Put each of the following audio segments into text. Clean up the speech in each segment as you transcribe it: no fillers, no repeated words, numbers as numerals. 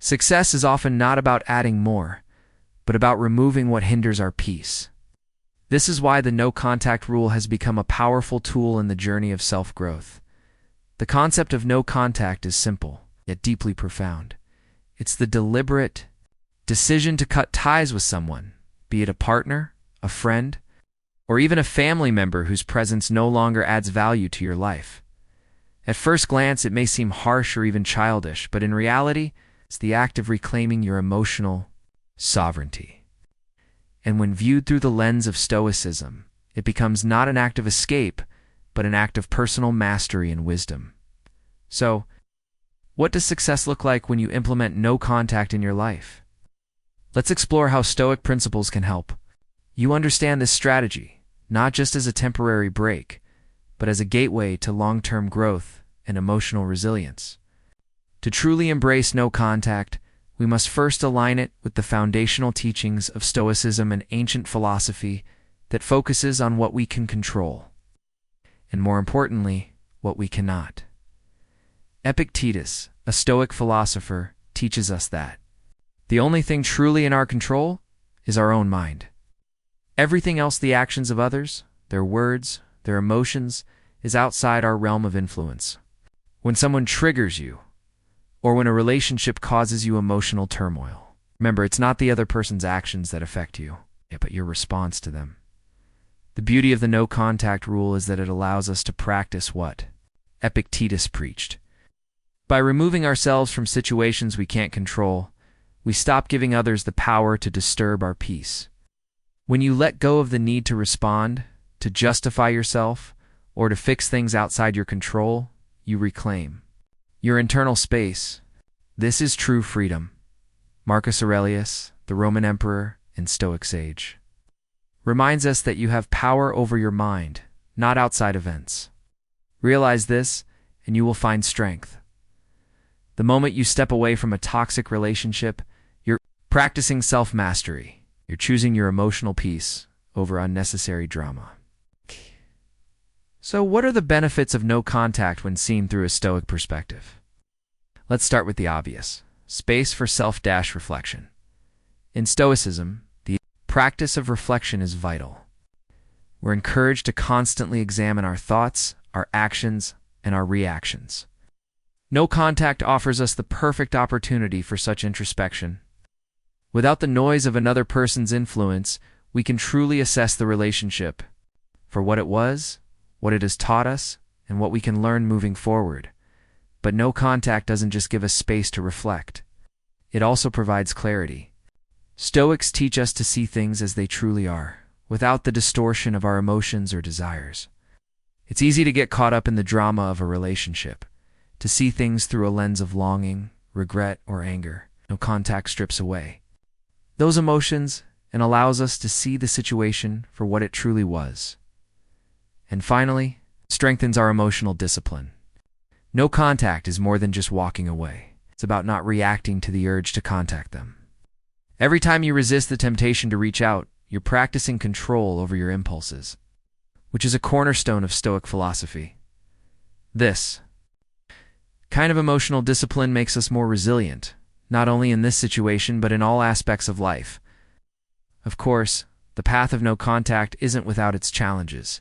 Success is often not about adding more, but about removing what hinders our peace. This is why the no-contact rule has become a powerful tool in the journey of self-growth. The concept of no contact is simple, yet deeply profound. It's the deliberate decision to cut ties with someone, be it a partner, a friend, or even a family member whose presence no longer adds value to your life. At first glance, it may seem harsh or even childish, but in reality, it's the act of reclaiming your emotional sovereignty. And when viewed through the lens of Stoicism, it becomes not an act of escape, but an act of personal mastery and wisdom. So, what does success look like when you implement no contact in your life? Let's explore how Stoic principles can help you understand this strategy, not just as a temporary break, but as a gateway to long-term growth and emotional resilience. To truly embrace no contact, we must first align it with the foundational teachings of Stoicism, an ancient philosophy that focuses on what we can control, and more importantly, what we cannot. Epictetus, a Stoic philosopher, teaches us that the only thing truly in our control is our own mind. Everything else, the actions of others, their words, their emotions, is outside our realm of influence. When someone triggers you, or when a relationship causes you emotional turmoil, remember, it's not the other person's actions that affect you, but your response to them. The beauty of the no-contact rule is that it allows us to practice what Epictetus preached. By removing ourselves from situations we can't control, we stop giving others the power to disturb our peace. When you let go of the need to respond, to justify yourself, or to fix things outside your control, you reclaim your internal space. This is true freedom. Marcus Aurelius, the Roman emperor and Stoic sage, reminds us that you have power over your mind, not outside events. Realize this, and you will find strength. The moment you step away from a toxic relationship, you're practicing self-mastery. You're choosing your emotional peace over unnecessary drama. So, what are the benefits of no contact when seen through a Stoic perspective? Let's start with the obvious: space for self-reflection. In Stoicism, the practice of reflection is vital. We're encouraged to constantly examine our thoughts, our actions, and our reactions. No contact offers us the perfect opportunity for such introspection. Without the noise of another person's influence, we can truly assess the relationship for what it was, what it has taught us, and what we can learn moving forward. But no contact doesn't just give us space to reflect. It also provides clarity. Stoics teach us to see things as they truly are, without the distortion of our emotions or desires. It's easy to get caught up in the drama of a relationship, to see things through a lens of longing, regret, or anger. No contact strips away those emotions and allows us to see the situation for what it truly was. And finally, it strengthens our emotional discipline. No contact is more than just walking away. It's about not reacting to the urge to contact them. Every time you resist the temptation to reach out, you're practicing control over your impulses, which is a cornerstone of Stoic philosophy. This kind of emotional discipline makes us more resilient, not only in this situation, but in all aspects of life. Of course, the path of no contact isn't without its challenges.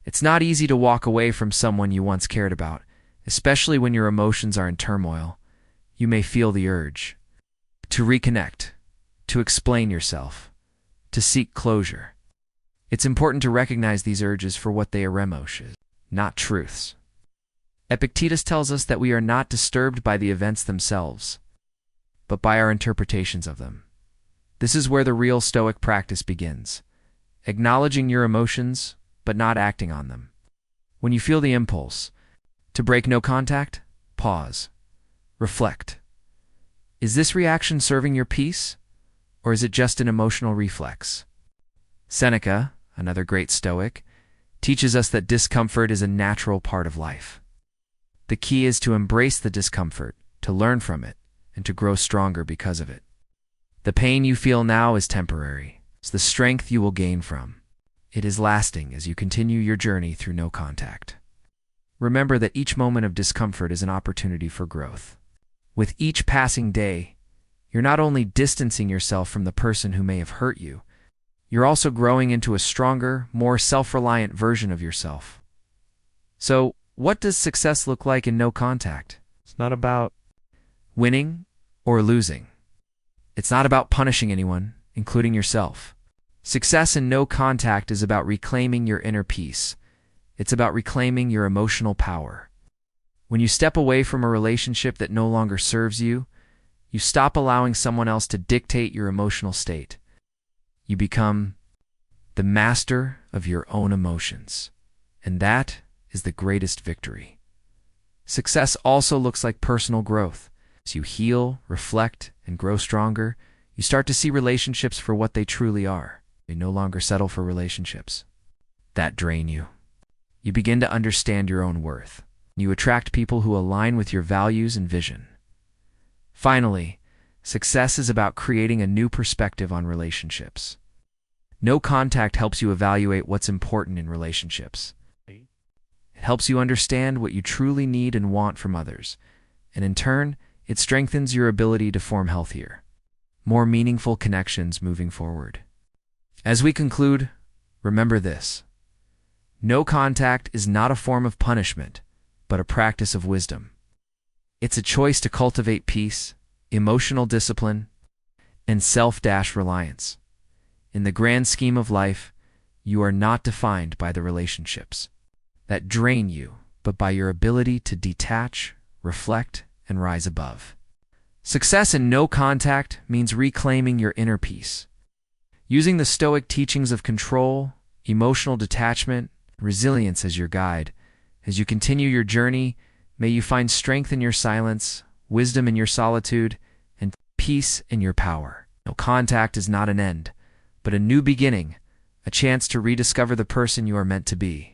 It's not easy to walk away from someone you once cared about, especially when your emotions are in turmoil. You may feel the urge to reconnect, to explain yourself, to seek closure. It's important to recognize these urges for what they are: emotions, not truths. Epictetus tells us that we are not disturbed by the events themselves, but by our interpretations of them. This is where the real Stoic practice begins: acknowledging your emotions, but not acting on them. When you feel the impulse to break no contact, pause. Reflect. Is this reaction serving your peace, or is it just an emotional reflex? Seneca, another great Stoic, teaches us that discomfort is a natural part of life. The key is to embrace the discomfort, to learn from it, and to grow stronger because of it. The pain you feel now is temporary. It's the strength you will gain from it is lasting as you continue your journey through no contact. Remember that each moment of discomfort is an opportunity for growth. With each passing day, You're not only distancing yourself from the person who may have hurt you, you're also growing into a stronger, more self-reliant version of yourself. So, what does success look like in no contact? It's not about winning or losing. It's not about punishing anyone, including yourself. Success in no contact is about reclaiming your inner peace. It's about reclaiming your emotional power. When you step away from a relationship that no longer serves you, you stop allowing someone else to dictate your emotional state. You become the master of your own emotions, and that is the greatest victory. Success also looks like personal growth. As you heal, reflect, and grow stronger, you start to see relationships for what they truly are. You no longer settle for relationships that drain you. You begin to understand your own worth. You attract people who align with your values and vision. Finally, success is about creating a new perspective on relationships. No contact helps you evaluate what's important in relationships. It helps you understand what you truly need and want from others, and in turn, it strengthens your ability to form healthier, more meaningful connections moving forward. As we conclude, remember this: no contact is not a form of punishment, but a practice of wisdom. It's a choice to cultivate peace, emotional discipline, and self-reliance. In the grand scheme of life, you are not defined by the relationships that drain you, but by your ability to detach, reflect, and rise above. Success in no contact means reclaiming your inner peace. Using the Stoic teachings of control, emotional detachment, and resilience as your guide, as you continue your journey, may you find strength in your silence, wisdom in your solitude, and peace in your power. No contact is not an end, but a new beginning, a chance to rediscover the person you are meant to be.